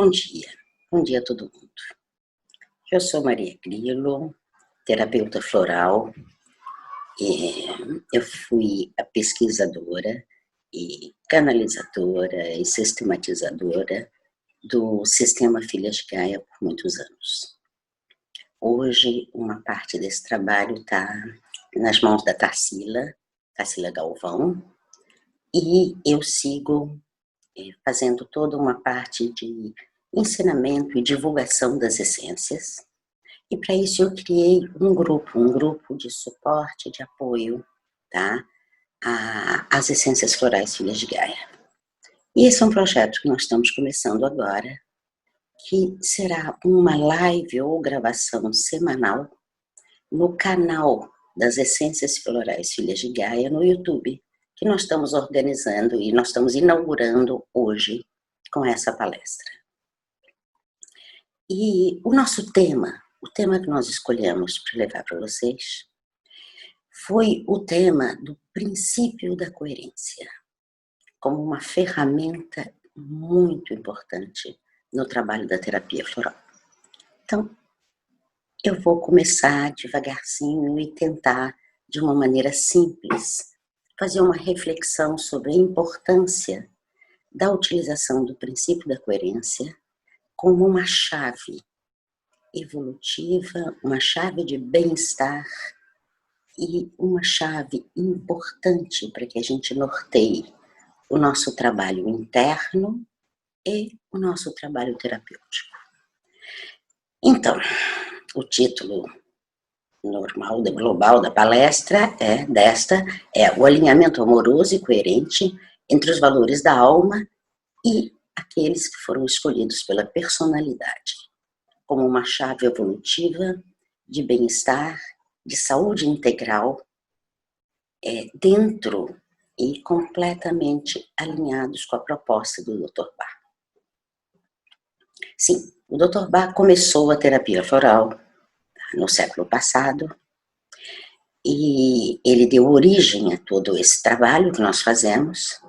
Bom dia a todo mundo. Eu sou Maria Grilo, terapeuta floral, eu fui a pesquisadora e canalizadora e sistematizadora do Sistema Filhas de Gaia por muitos anos. Hoje, uma parte desse trabalho está nas mãos da Tarsila Galvão, e eu sigo fazendo toda uma parte de ensinamento e divulgação das essências. E para isso eu criei um grupo de suporte, de apoio, tá? Às essências florais Filhas de Gaia. E esse é um projeto que nós estamos começando agora, que será uma live ou gravação semanal no canal das Essências Florais Filhas de Gaia no YouTube, que nós estamos organizando e nós estamos inaugurando hoje com essa palestra. E o nosso tema, o tema que nós escolhemos para levar para vocês, foi o tema do princípio da coerência, como uma ferramenta muito importante no trabalho da terapia floral. Então, eu vou começar devagarzinho e tentar, de uma maneira simples, fazer uma reflexão sobre a importância da utilização do princípio da coerência como uma chave evolutiva, uma chave de bem-estar e uma chave importante para que a gente norteie o nosso trabalho interno e o nosso trabalho terapêutico. Então, o título normal, global da palestra é o alinhamento amoroso e coerente entre os valores da alma e aqueles que foram escolhidos pela personalidade, como uma chave evolutiva de bem-estar, de saúde integral, dentro e completamente alinhados com a proposta do Dr. Bach. Sim, o Dr. Bach começou a terapia floral no século passado e ele deu origem a todo esse trabalho que nós fazemos,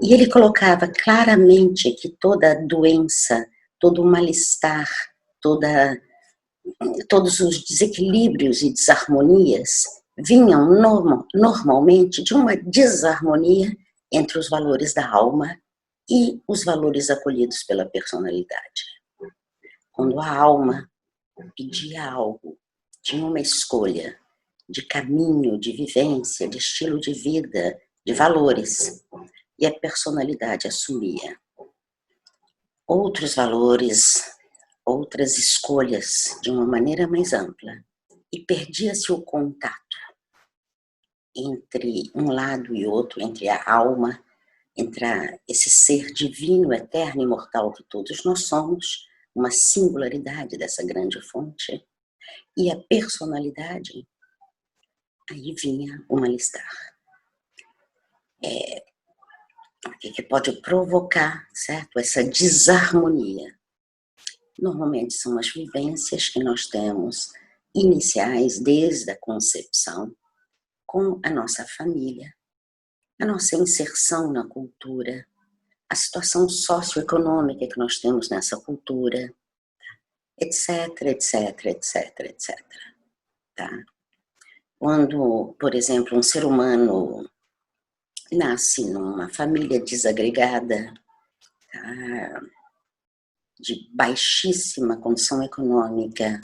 e ele colocava claramente que toda doença, todo o mal-estar, todos os desequilíbrios e desarmonias vinham normalmente de uma desarmonia entre os valores da alma e os valores acolhidos pela personalidade. Quando a alma pedia algo, tinha uma escolha de caminho, de vivência, de estilo de vida, de valores, e a personalidade assumia outros valores, outras escolhas de uma maneira mais ampla, e perdia-se o contato entre um lado e outro, entre a alma, entre esse ser divino, eterno, imortal que todos nós somos, uma singularidade dessa grande fonte, e a personalidade. Aí vinha o mal-estar. O que pode provocar, certo? Essa desarmonia. Normalmente são as vivências que nós temos iniciais desde a concepção com a nossa família, a nossa inserção na cultura, a situação socioeconômica que nós temos nessa cultura, etc, etc, etc, etc. Tá? Quando, por exemplo, um ser humano nasce numa família desagregada, tá? De baixíssima condição econômica,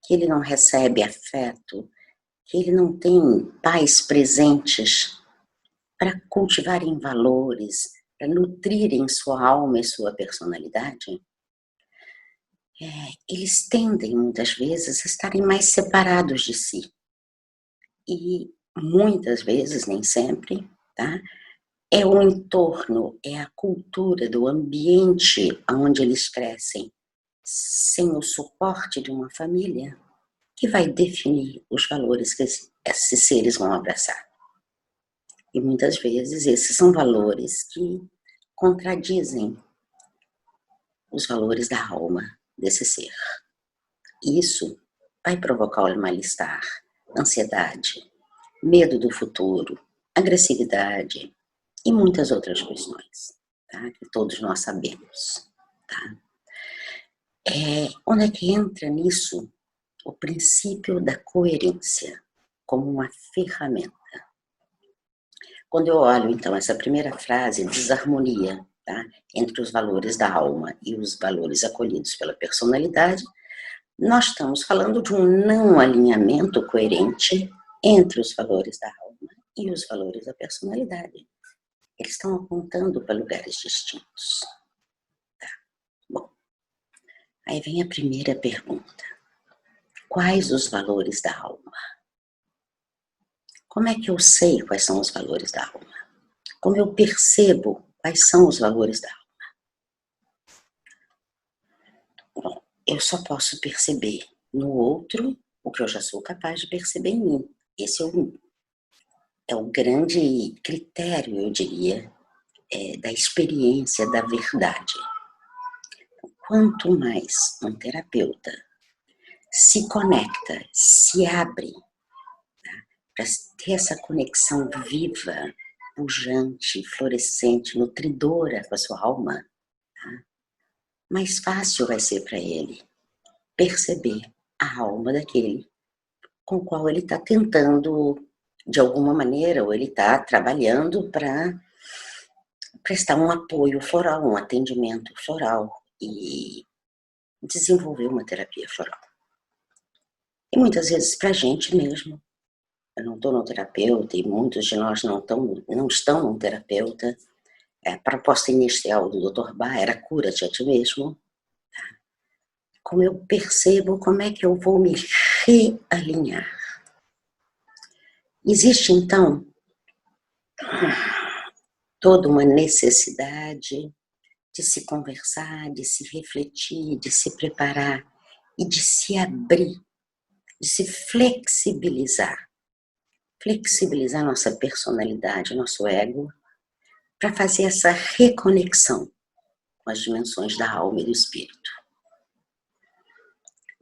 que ele não recebe afeto, que ele não tem pais presentes para cultivarem valores, para nutrirem sua alma e sua personalidade, eles tendem muitas vezes a estarem mais separados de si. E muitas vezes, nem sempre, tá? É o entorno, é a cultura do ambiente onde eles crescem, sem o suporte de uma família, que vai definir os valores que esses seres vão abraçar. E muitas vezes esses são valores que contradizem os valores da alma desse ser. Isso vai provocar o mal-estar, ansiedade, medo do futuro, agressividade e muitas outras questões, tá? Que todos nós sabemos. Tá? Onde é que entra nisso o princípio da coerência como uma ferramenta? Quando eu olho, então, essa primeira frase, desarmonia, tá, entre os valores da alma e os valores acolhidos pela personalidade, nós estamos falando de um não alinhamento coerente entre os valores da alma e os valores da personalidade. Eles estão apontando para lugares distintos. Tá? Bom, aí vem a primeira pergunta. Quais os valores da alma? Como é que eu sei quais são os valores da alma? Como eu percebo quais são os valores da alma? Bom, eu só posso perceber no outro o que eu já sou capaz de perceber em mim. Esse é o grande critério, eu diria, da experiência da verdade. Quanto mais um terapeuta se conecta, se abre, tá, para ter essa conexão viva, pujante, florescente, nutridora com a sua alma, tá, mais fácil vai ser para ele perceber a alma daquele com o qual ele está tentando, de alguma maneira, ou ele está trabalhando para prestar um apoio floral, um atendimento floral e desenvolver uma terapia floral. E muitas vezes para a gente mesmo, eu não estou no terapeuta e muitos de nós não estão num terapeuta. A proposta inicial do Dr. Bach era cura-te a ti mesmo. Tá? Como eu percebo, como é que eu vou me realinhar? Existe então toda uma necessidade de se conversar, de se refletir, de se preparar e de se abrir, de se flexibilizar. Flexibilizar nossa personalidade, nosso ego, para fazer essa reconexão com as dimensões da alma e do espírito.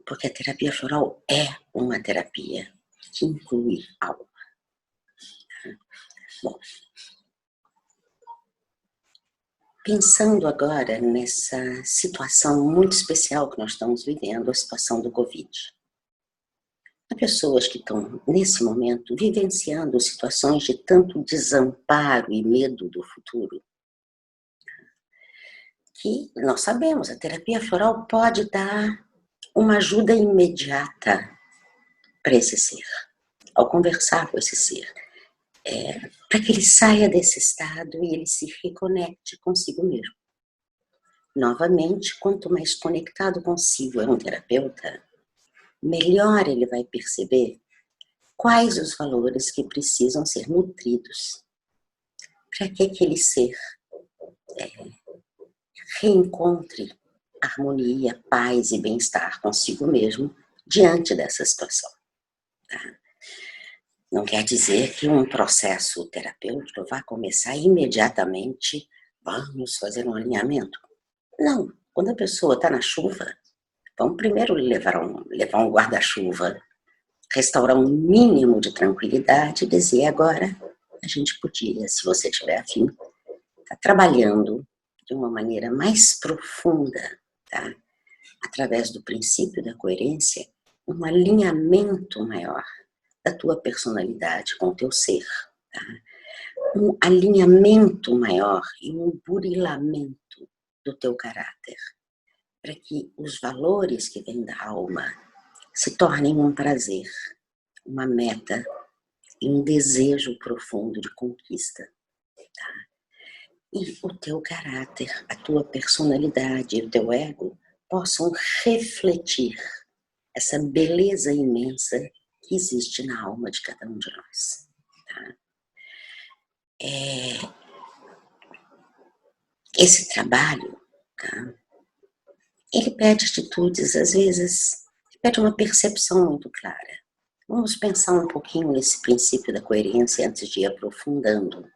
Porque a terapia floral é uma terapia que inclui alma. Bom, pensando agora nessa situação muito especial que nós estamos vivendo, a situação do Covid. Há pessoas que estão, nesse momento, vivenciando situações de tanto desamparo e medo do futuro, que nós sabemos, a terapia floral pode dar uma ajuda imediata para esse ser, ao conversar com esse ser, para que ele saia desse estado e ele se reconecte consigo mesmo. Novamente, quanto mais conectado consigo é um terapeuta, melhor ele vai perceber quais os valores que precisam ser nutridos para que aquele ser reencontre harmonia, paz e bem-estar consigo mesmo diante dessa situação. Tá? Não quer dizer que um processo terapêutico vá começar imediatamente, vamos fazer um alinhamento. Não, quando a pessoa está na chuva, vamos primeiro levar um guarda-chuva, restaurar um mínimo de tranquilidade e dizer agora a gente podia, se você tiver afim, estar trabalhando de uma maneira mais profunda, tá? Através do princípio da coerência, um alinhamento maior da tua personalidade com o teu ser, tá? Um alinhamento maior e um burilamento do teu caráter, para que os valores que vêm da alma se tornem um prazer, uma meta e um desejo profundo de conquista. Tá? E o teu caráter, a tua personalidade e o teu ego possam refletir essa beleza imensa que existe na alma de cada um de nós. Tá? Esse trabalho, tá? Ele pede atitudes, às vezes, pede uma percepção muito clara. Vamos pensar um pouquinho nesse princípio da coerência antes de ir aprofundando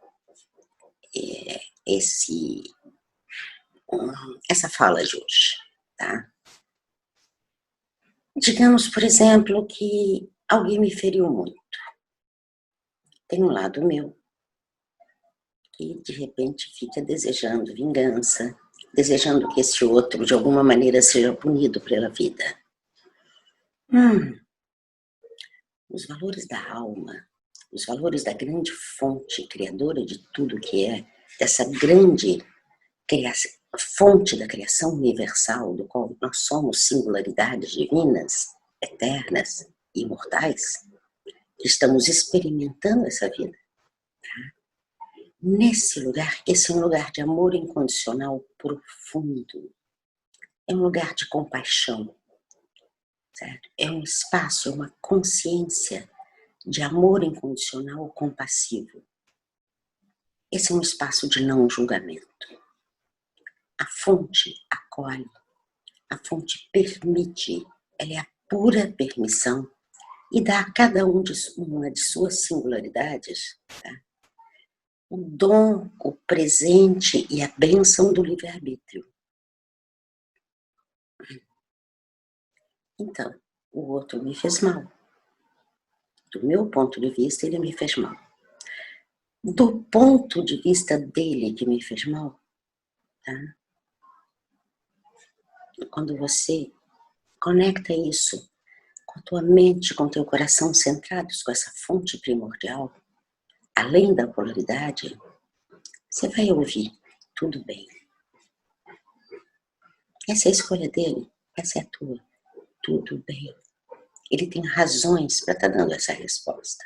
essa fala de hoje, tá? Digamos, por exemplo, que alguém me feriu muito. Tem um lado meu que, de repente, fica desejando vingança, desejando que esse outro, de alguma maneira, seja punido pela vida. Os valores da alma, os valores da grande fonte criadora de tudo que é, dessa grande fonte da criação universal, do qual nós somos singularidades divinas, eternas, imortais, que estamos experimentando essa vida. Nesse lugar, esse é um lugar de amor incondicional profundo, é um lugar de compaixão, certo? É um espaço, é uma consciência de amor incondicional compassivo. Esse é um espaço de não julgamento. A fonte acolhe, a fonte permite, ela é a pura permissão e dá a cada um de uma de suas singularidades, tá? O dom, o presente e a bênção do livre-arbítrio. Então, o outro me fez mal. Do meu ponto de vista, ele me fez mal. Do ponto de vista dele que me fez mal, tá? Quando você conecta isso com a tua mente, com o teu coração centrados com essa fonte primordial, além da polaridade, você vai ouvir, tudo bem. Essa é a escolha dele, essa é a tua, tudo bem. Ele tem razões para estar dando essa resposta.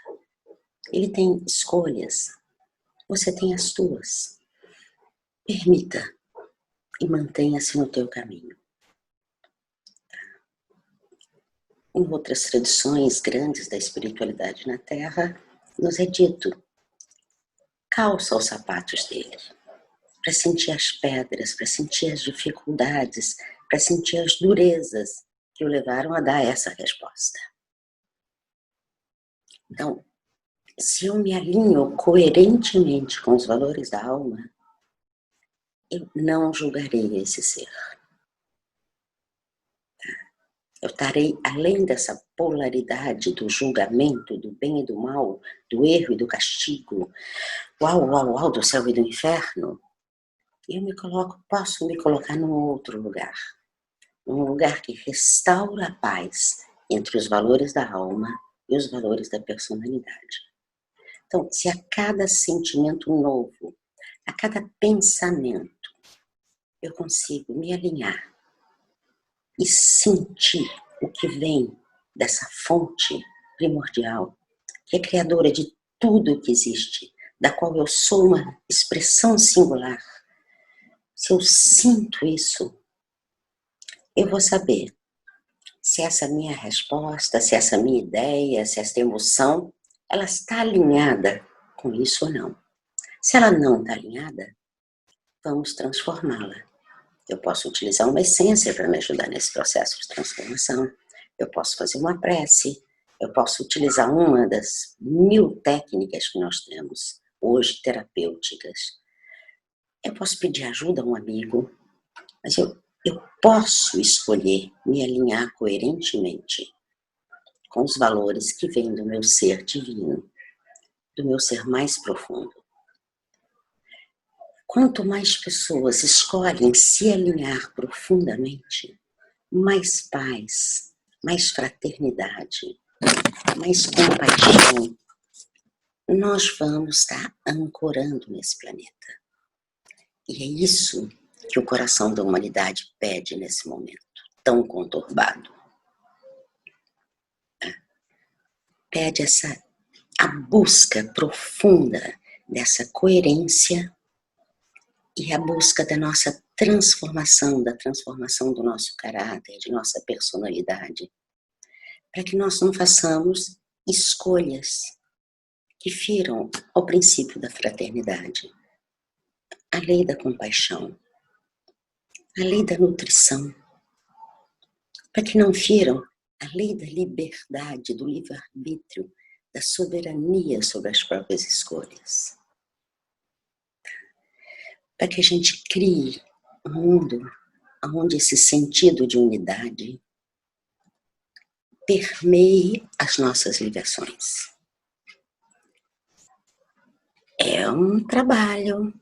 Ele tem escolhas, você tem as tuas. Permita e mantenha-se no teu caminho. Em outras tradições grandes da espiritualidade na Terra, nos é dito, calça os sapatos dele, para sentir as pedras, para sentir as dificuldades, para sentir as durezas que o levaram a dar essa resposta. Então, se eu me alinho coerentemente com os valores da alma, eu não julgarei esse ser. Eu estarei além dessa polaridade do julgamento, do bem e do mal, do erro e do castigo, uau, do céu e do inferno. Eu posso me colocar num outro lugar. Um lugar que restaura a paz entre os valores da alma e os valores da personalidade. Então, se a cada sentimento novo, a cada pensamento, eu consigo me alinhar e sentir o que vem dessa fonte primordial, que é criadora de tudo que existe, da qual eu sou uma expressão singular, se eu sinto isso, eu vou saber se essa minha resposta, se essa minha ideia, se essa emoção, ela está alinhada com isso ou não. Se ela não está alinhada, vamos transformá-la. Eu posso utilizar uma essência para me ajudar nesse processo de transformação. Eu posso fazer uma prece. Eu posso utilizar uma das 1000 técnicas que nós temos hoje, terapêuticas. Eu posso pedir ajuda a um amigo, mas eu posso escolher me alinhar coerentemente com os valores que vêm do meu ser divino, do meu ser mais profundo. Quanto mais pessoas escolhem se alinhar profundamente, mais paz, mais fraternidade, mais compaixão nós vamos estar ancorando nesse planeta. E é isso que o coração da humanidade pede nesse momento tão conturbado. Pede a busca profunda dessa coerência e a busca da nossa transformação, da transformação do nosso caráter, de nossa personalidade, para que nós não façamos escolhas que firam ao princípio da fraternidade, a lei da compaixão, a lei da nutrição, para que não firam a lei da liberdade, do livre-arbítrio, da soberania sobre as próprias escolhas. Para que a gente crie um mundo onde esse sentido de unidade permeie as nossas ligações. É um trabalho,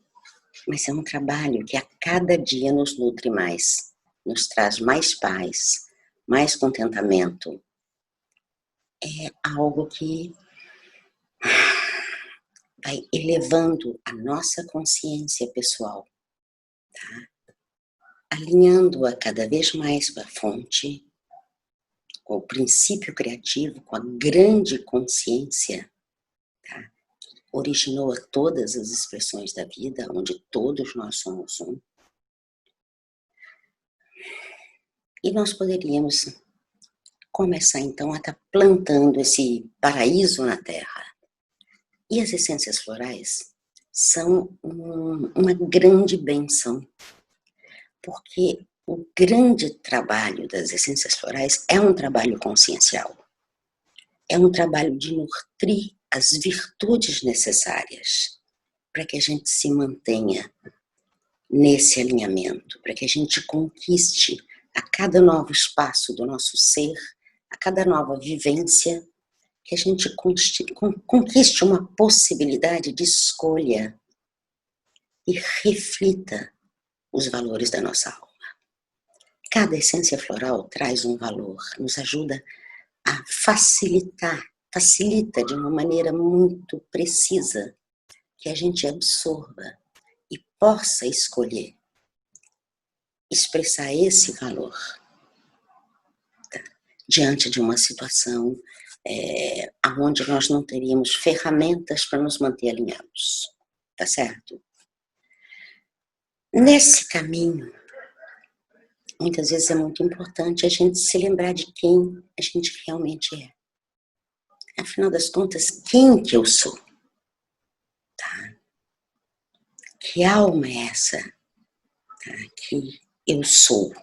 Mas é um trabalho que a cada dia nos nutre mais, nos traz mais paz, mais contentamento. É algo que vai elevando a nossa consciência pessoal, tá? Alinhando-a cada vez mais com a fonte, com o princípio criativo, com a grande consciência, tá? Originou todas as expressões da vida, onde todos nós somos um. E nós poderíamos começar então a estar plantando esse paraíso na Terra. E as essências florais são uma grande bênção, porque o grande trabalho das essências florais é um trabalho consciencial. É um trabalho de nutrir as virtudes necessárias para que a gente se mantenha nesse alinhamento, para que a gente conquiste a cada novo espaço do nosso ser, a cada nova vivência, que a gente conquiste uma possibilidade de escolha e reflita os valores da nossa alma. Cada essência floral traz um valor, nos ajuda a facilita de uma maneira muito precisa, que a gente absorva e possa escolher expressar esse valor, tá? Diante de uma situação onde nós não teríamos ferramentas para nos manter alinhados, tá certo? Nesse caminho, muitas vezes é muito importante a gente se lembrar de quem a gente realmente é. Afinal das contas, quem que eu sou? Tá? Que alma é essa, tá? Que eu sou?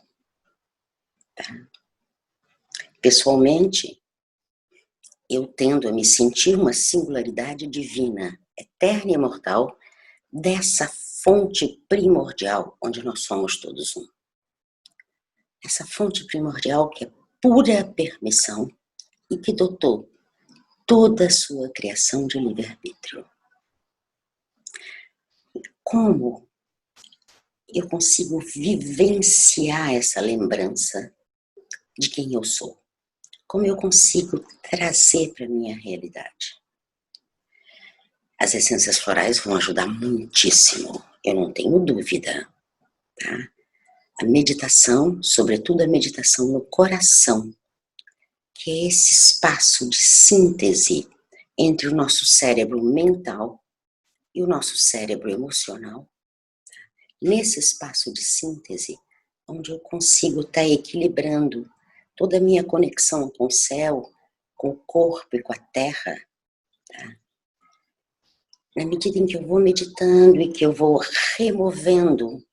Tá? Pessoalmente, eu tendo a me sentir uma singularidade divina, eterna e imortal, dessa fonte primordial onde nós somos todos um. Essa fonte primordial que é pura permissão e que dotou toda a sua criação de livre-arbítrio. Como eu consigo vivenciar essa lembrança de quem eu sou? Como eu consigo trazer para a minha realidade? As essências florais vão ajudar muitíssimo, eu não tenho dúvida, tá? A meditação, sobretudo a meditação no coração, que é esse espaço de síntese entre o nosso cérebro mental e o nosso cérebro emocional. Nesse espaço de síntese, onde eu consigo estar equilibrando toda a minha conexão com o céu, com o corpo e com a terra, tá? Na medida em que eu vou meditando e que eu vou removendo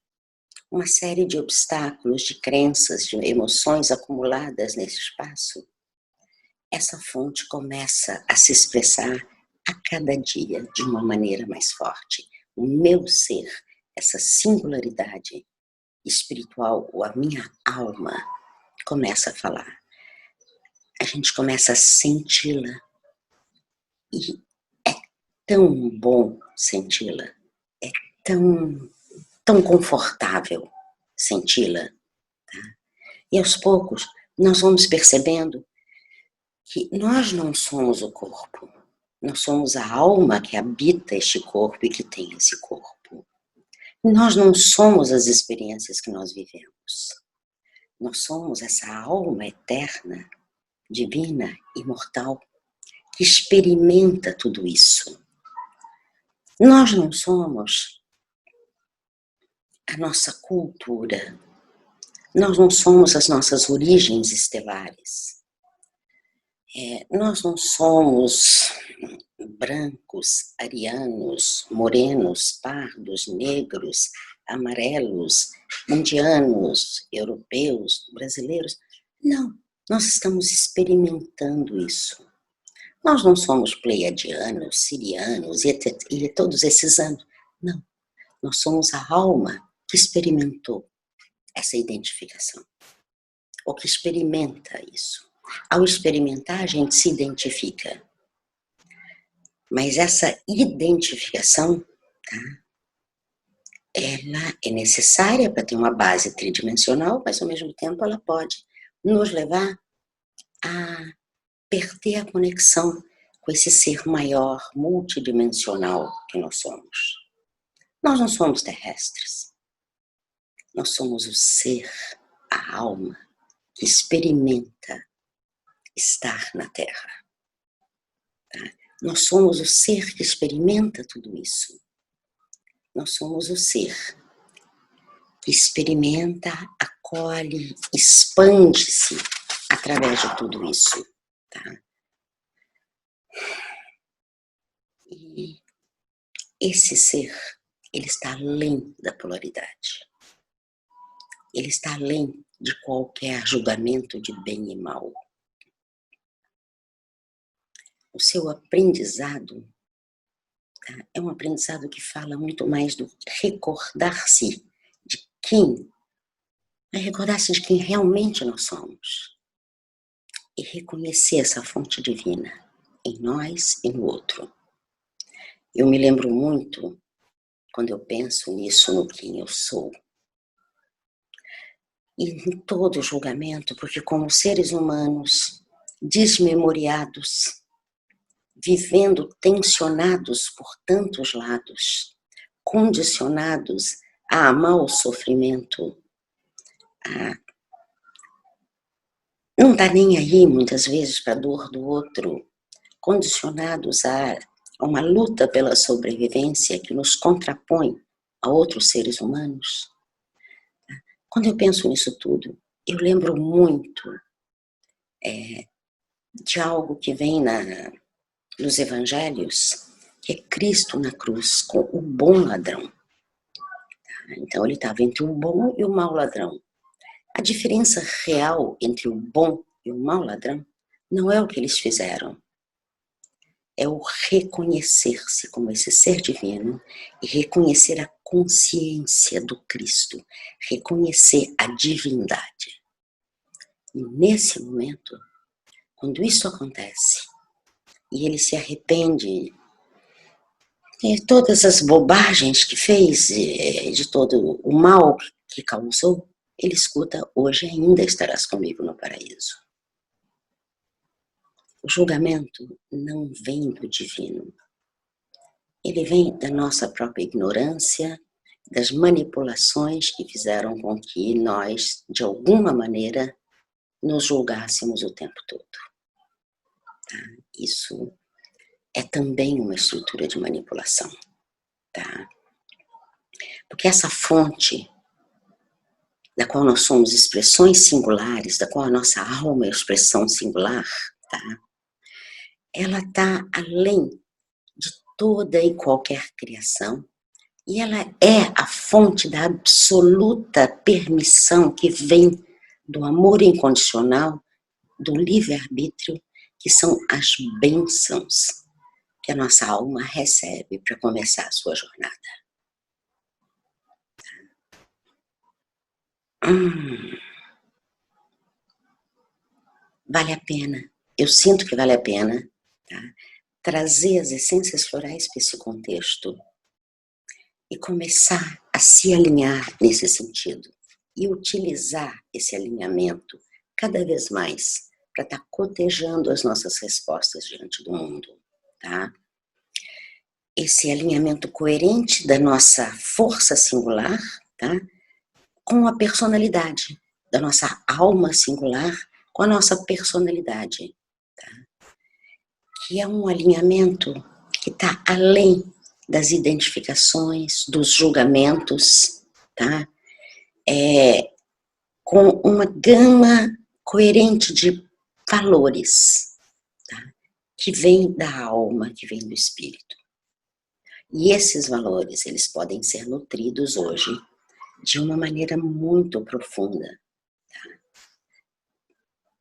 uma série de obstáculos, de crenças, de emoções acumuladas nesse espaço, essa fonte começa a se expressar a cada dia de uma maneira mais forte. O meu ser, essa singularidade espiritual, ou a minha alma, começa a falar. A gente começa a senti-la. E é tão bom senti-la. É tão confortável senti-la. Tá? E aos poucos, nós vamos percebendo que nós não somos o corpo. Nós somos a alma que habita este corpo e que tem esse corpo. Nós não somos as experiências que nós vivemos. Nós somos essa alma eterna, divina, imortal, que experimenta tudo isso. Nós não somos a nossa cultura. Nós não somos as nossas origens estelares. Nós não somos brancos, arianos, morenos, pardos, negros, amarelos, indianos, europeus, brasileiros. Não, nós estamos experimentando isso. Nós não somos pleiadianos, sirianos e todos esses anos. Não, nós somos a alma que experimentou essa identificação, ou que experimenta isso. Ao experimentar, a gente se identifica. Mas essa identificação, tá, ela é necessária para ter uma base tridimensional, mas ao mesmo tempo ela pode nos levar a perder a conexão com esse ser maior, multidimensional que nós somos. Nós não somos terrestres. Nós somos o ser, a alma, que experimenta estar na Terra. Tá? Nós somos o ser que experimenta tudo isso. Nós somos o ser que experimenta, acolhe, expande-se através de tudo isso. Tá? E esse ser, ele está além da polaridade. Ele está além de qualquer julgamento de bem e mal. O seu aprendizado, tá, é um aprendizado que fala muito mais do recordar-se de quem, recordar-se de quem realmente nós somos e reconhecer essa fonte divina em nós e no outro. Eu me lembro muito, quando eu penso nisso, no quem eu sou, e em todo julgamento, porque como seres humanos desmemoriados, vivendo tensionados por tantos lados, condicionados a amar o sofrimento, a não estar nem aí muitas vezes para a dor do outro, condicionados a uma luta pela sobrevivência que nos contrapõe a outros seres humanos. Quando eu penso nisso tudo, eu lembro muito de algo que vem nos evangelhos, que é Cristo na cruz, com o bom ladrão. Então ele estava entre o bom e o mau ladrão. A diferença real entre o bom e o mau ladrão não é o que eles fizeram. É o reconhecer-se como esse ser divino e reconhecer a consciência do Cristo, reconhecer a divindade. E nesse momento, quando isso acontece, e ele se arrepende de todas as bobagens que fez, de todo o mal que causou, ele escuta: hoje ainda estarás comigo no paraíso. O julgamento não vem do divino. Ele vem da nossa própria ignorância, das manipulações que fizeram com que nós, de alguma maneira, nos julgássemos o tempo todo. Tá? Isso é também uma estrutura de manipulação. Tá? Porque essa fonte, da qual nós somos expressões singulares, da qual a nossa alma é expressão singular, tá? Ela está além de toda e qualquer criação, e ela é a fonte da absoluta permissão que vem do amor incondicional, do livre-arbítrio, que são as bênçãos que a nossa alma recebe para começar a sua jornada. Vale a pena, eu sinto que vale a pena, tá? Trazer as essências florais para esse contexto e começar a se alinhar nesse sentido e utilizar esse alinhamento cada vez mais para estar cotejando as nossas respostas diante do mundo, tá? Esse alinhamento coerente da nossa força singular, tá? Com a personalidade da nossa alma singular, com a nossa personalidade, tá? Que é um alinhamento que está além das identificações, dos julgamentos, tá? Com uma gama coerente de valores, tá? Que vem da alma, que vem do espírito. E esses valores, eles podem ser nutridos hoje de uma maneira muito profunda, tá?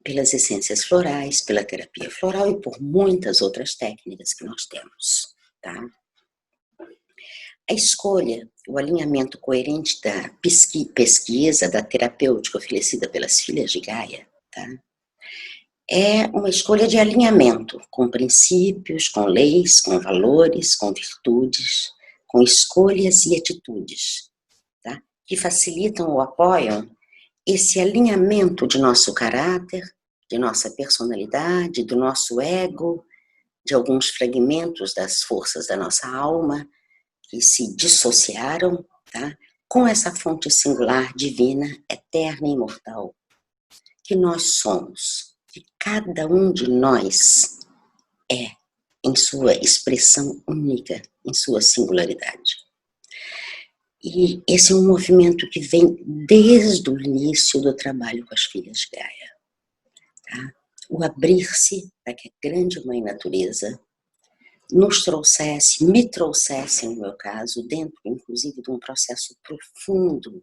Pelas essências florais, pela terapia floral e por muitas outras técnicas que nós temos, tá? A escolha, o alinhamento coerente da pesquisa, da terapêutica oferecida pelas filhas de Gaia, tá? É uma escolha de alinhamento com princípios, com leis, com valores, com virtudes, com escolhas e atitudes que facilitam ou apoiam esse alinhamento de nosso caráter, de nossa personalidade, do nosso ego, de alguns fragmentos das forças da nossa alma que se dissociaram, tá? Com essa fonte singular, divina, eterna e imortal, que nós somos, que cada um de nós é em sua expressão única, em sua singularidade. E esse é um movimento que vem desde o início do trabalho com as filhas Gaia. Tá? O abrir-se para que a grande Mãe Natureza nos trouxesse, me trouxesse, no meu caso, dentro, inclusive, de um processo profundo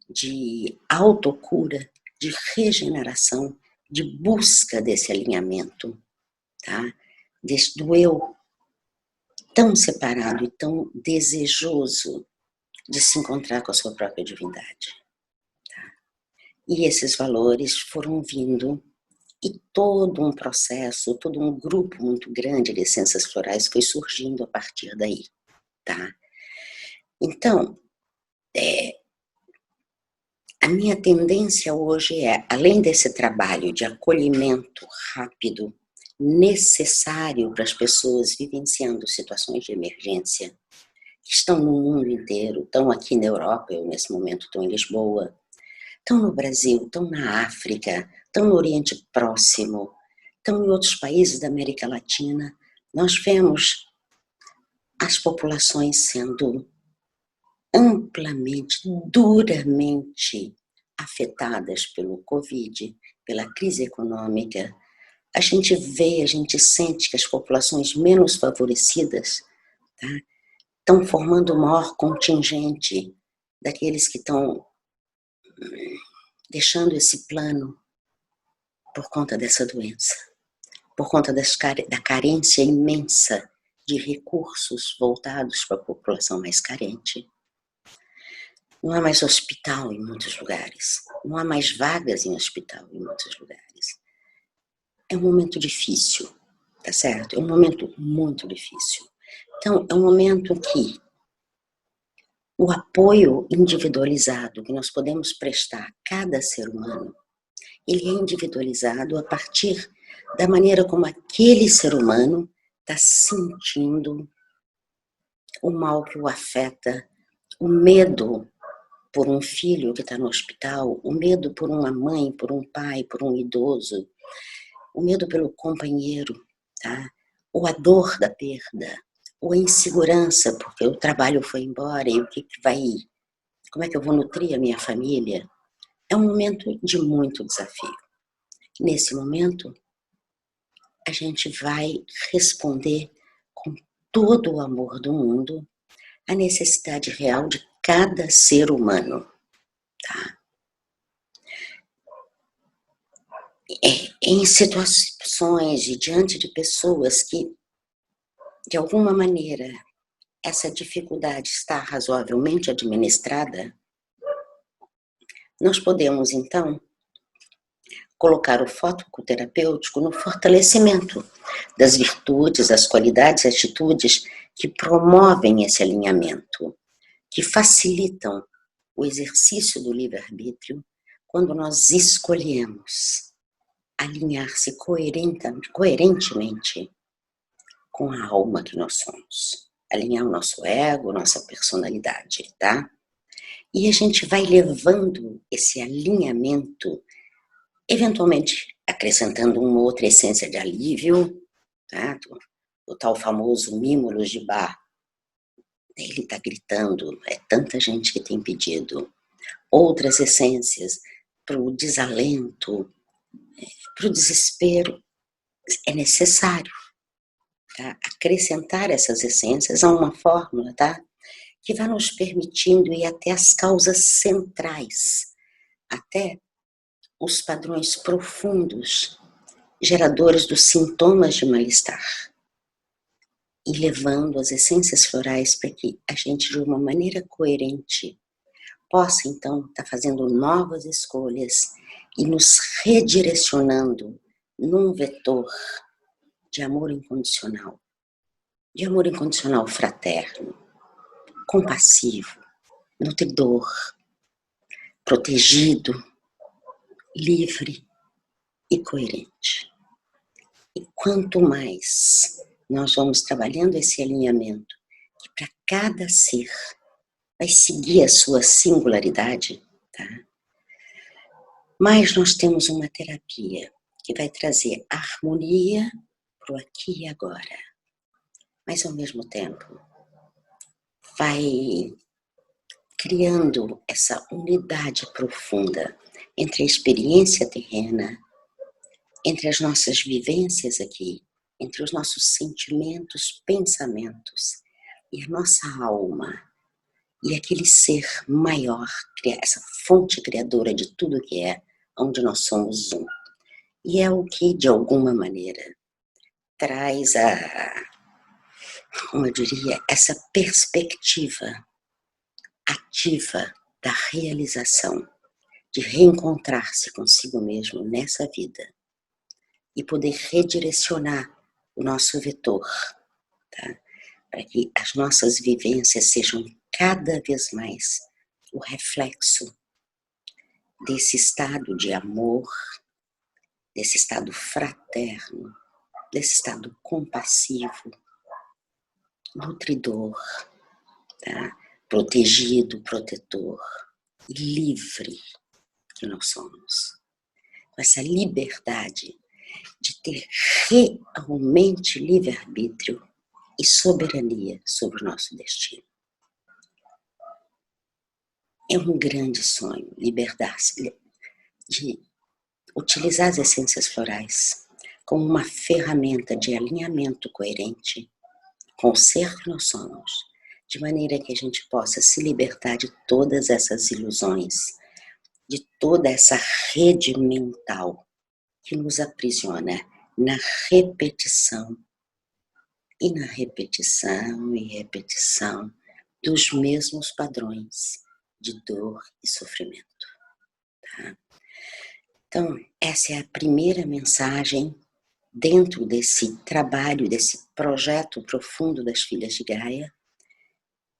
de autocura, de regeneração, de busca desse alinhamento, tá? Do eu tão separado e tão desejoso de se encontrar com a sua própria divindade. Tá? E esses valores foram vindo e todo um processo, todo um grupo muito grande de essências florais foi surgindo a partir daí. Tá? Então, a minha tendência hoje é, além desse trabalho de acolhimento rápido, necessário para as pessoas vivenciando situações de emergência, que estão no mundo inteiro, estão aqui na Europa, eu nesse momento estou em Lisboa, estão no Brasil, estão na África, estão no Oriente Próximo, estão em outros países da América Latina, nós vemos as populações sendo amplamente, duramente afetadas pelo Covid, pela crise econômica. A gente vê, a gente sente que as populações menos favorecidas, tá, estão formando o maior contingente daqueles que estão deixando esse plano por conta dessa doença, por conta da carência imensa de recursos voltados para a população mais carente. Não há mais hospital em muitos lugares, não há mais vagas em hospital em muitos lugares. É um momento difícil, tá certo? É um momento muito difícil. Então, é um momento que o apoio individualizado que nós podemos prestar a cada ser humano, ele é individualizado a partir da maneira como aquele ser humano está sentindo o mal que o afeta, o medo por um filho que está no hospital, o medo por uma mãe, por um pai, por um idoso, o medo pelo companheiro, tá? Ou a dor da perda, ou a insegurança porque o trabalho foi embora e o que vai ir? Como é que eu vou nutrir a minha família? É um momento de muito desafio. Nesse momento, a gente vai responder com todo o amor do mundo à necessidade real de cada ser humano. Tá? Em situações e diante de pessoas que, de alguma maneira, essa dificuldade está razoavelmente administrada, nós podemos, então, colocar o foco terapêutico no fortalecimento das virtudes, as qualidades e atitudes que promovem esse alinhamento, que facilitam o exercício do livre-arbítrio quando nós escolhemos alinhar-se coerentemente com a alma que nós somos. Alinhar o nosso ego, nossa personalidade, tá? E a gente vai levando esse alinhamento, eventualmente acrescentando uma outra essência de alívio, tá? O tal famoso Mímolos de Bar. Ele está gritando, é tanta gente que tem pedido. Outras essências para o desalento, para o desespero, é necessário, tá? Acrescentar essas essências a uma fórmula, tá? Que vai nos permitindo ir até as causas centrais, até os padrões profundos, geradores dos sintomas de mal-estar, e levando as essências florais para que a gente, de uma maneira coerente, possa, então, estar fazendo novas escolhas e nos redirecionando num vetor de amor incondicional fraterno, compassivo, nutridor, protegido, livre e coerente. E quanto mais nós vamos trabalhando esse alinhamento, que para cada ser vai seguir a sua singularidade, tá? Mas nós temos uma terapia que vai trazer harmonia para o aqui e agora, mas ao mesmo tempo vai criando essa unidade profunda entre a experiência terrena, entre as nossas vivências aqui, entre os nossos sentimentos, pensamentos e a nossa alma e aquele ser maior, essa fonte criadora de tudo que é, onde nós somos um. E é o que, de alguma maneira, traz como eu diria, essa perspectiva ativa da realização, de reencontrar-se consigo mesmo nessa vida e poder redirecionar o nosso vetor, tá? Para que as nossas vivências sejam cada vez mais o reflexo desse estado de amor, desse estado fraterno, desse estado compassivo, nutridor, tá? Protegido, protetor e livre que nós somos. Com essa liberdade de ter realmente livre-arbítrio e soberania sobre o nosso destino. É um grande sonho libertar-se, de utilizar as essências florais como uma ferramenta de alinhamento coerente com o ser que nós somos, de maneira que a gente possa se libertar de todas essas ilusões, de toda essa rede mental que nos aprisiona na repetição e na repetição e repetição dos mesmos padrões de dor e sofrimento. Tá? Então, essa é a primeira mensagem dentro desse trabalho, desse projeto profundo das Filhas de Gaia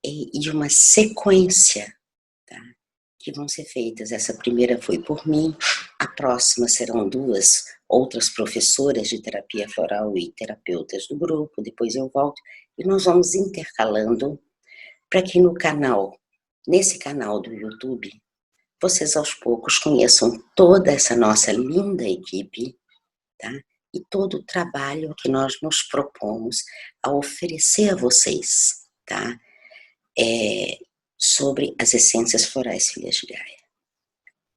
e de uma sequência, tá? Que vão ser feitas. Essa primeira foi por mim, a próxima serão 2 outras professoras de terapia floral e terapeutas do grupo, depois eu volto e nós vamos intercalando para que nesse canal do YouTube, vocês aos poucos conheçam toda essa nossa linda equipe, tá? E todo o trabalho que nós nos propomos a oferecer a vocês, tá? Sobre as essências florais Filhas de Gaia.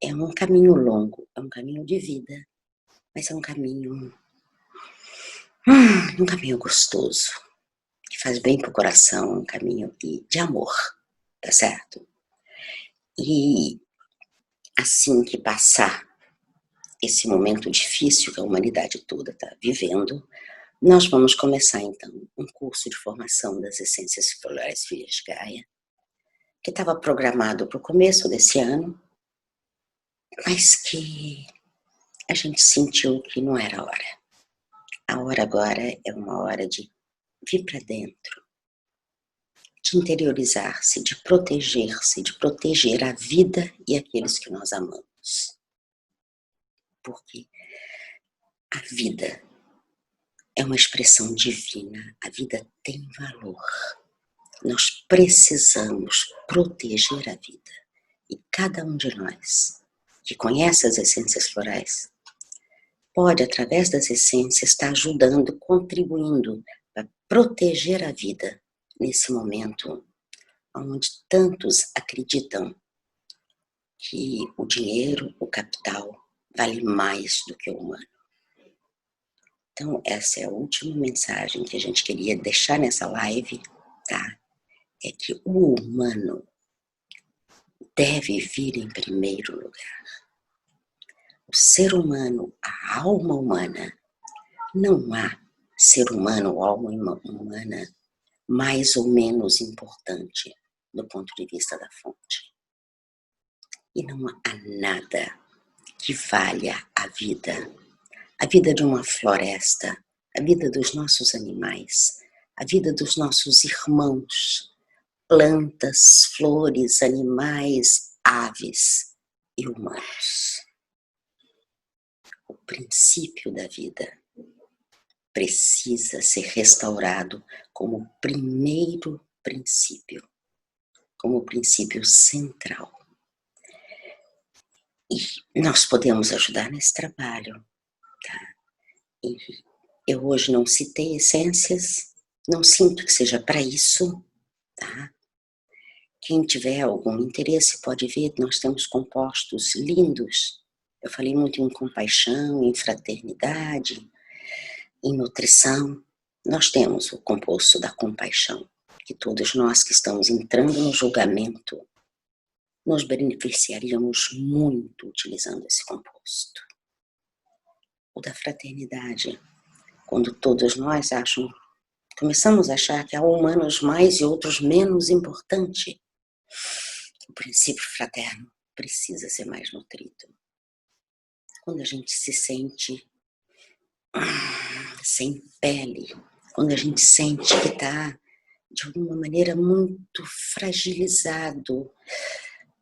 É um caminho longo, é um caminho de vida, mas é um caminho gostoso, que faz bem pro coração, um caminho de amor, tá certo? E assim que passar esse momento difícil que a humanidade toda está vivendo, nós vamos começar então um curso de formação das essências florais Filhas de Gaia, que estava programado para o começo desse ano, mas que a gente sentiu que não era a hora. A hora agora é uma hora de vir para dentro, de interiorizar-se, de proteger-se, de proteger a vida e aqueles que nós amamos. Porque a vida é uma expressão divina, a vida tem valor. Nós precisamos proteger a vida. E cada um de nós que conhece as essências florais pode, através das essências, estar ajudando, contribuindo para proteger a vida nesse momento onde tantos acreditam que o dinheiro, o capital, vale mais do que o humano. Então, essa é a última mensagem que a gente queria deixar nessa live, tá? É que o humano deve vir em primeiro lugar. O ser humano, a alma humana, não há ser humano ou alma humana mais ou menos importante do ponto de vista da fonte. E não há nada que valha a vida de uma floresta, a vida dos nossos animais, a vida dos nossos irmãos, plantas, flores, animais, aves, e humanos. O princípio da vida precisa ser restaurado como o primeiro princípio, como o princípio central. E nós podemos ajudar nesse trabalho, tá? E eu hoje não citei essências, não sinto que seja para isso, tá? Quem tiver algum interesse pode ver, nós temos compostos lindos. Eu falei muito em compaixão, em fraternidade, em nutrição. Nós temos o composto da compaixão, que todos nós que estamos entrando no julgamento, nos beneficiaríamos muito utilizando esse composto. O da fraternidade, quando todos nós começamos a achar que há humanos mais e outros menos importantes, o princípio fraterno precisa ser mais nutrido. Quando a gente se sente sem pele, quando a gente sente que está, de alguma maneira, muito fragilizado,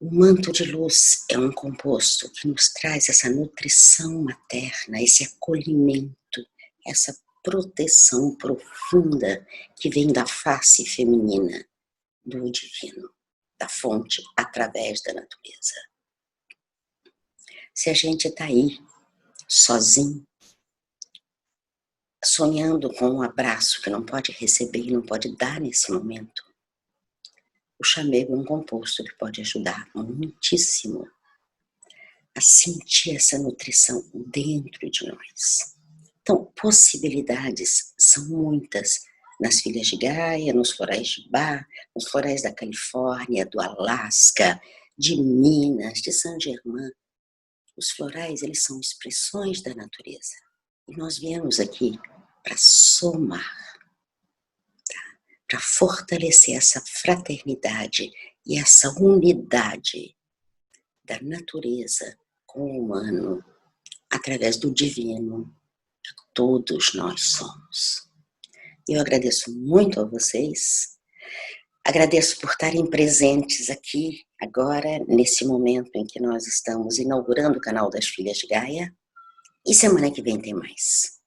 o manto de luz é um composto que nos traz essa nutrição materna, esse acolhimento, essa proteção profunda que vem da face feminina, do divino, da fonte, através da natureza. Se a gente está aí, sozinho, sonhando com um abraço que não pode receber e não pode dar nesse momento, o chamego é um composto que pode ajudar muitíssimo a sentir essa nutrição dentro de nós. Então, possibilidades são muitas nas Filhas de Gaia, nos florais de Bach, nos florais da Califórnia, do Alasca, de Minas, de Saint-Germain. Os florais, eles são expressões da natureza. E nós viemos aqui para somar, tá? Para fortalecer essa fraternidade e essa unidade da natureza com o humano, através do divino, que todos nós somos. Eu agradeço muito a vocês, agradeço por estarem presentes aqui, agora, nesse momento em que nós estamos inaugurando o canal das Filhas de Gaia, e semana que vem tem mais.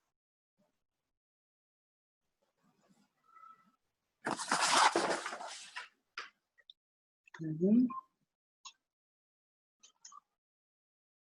Uhum.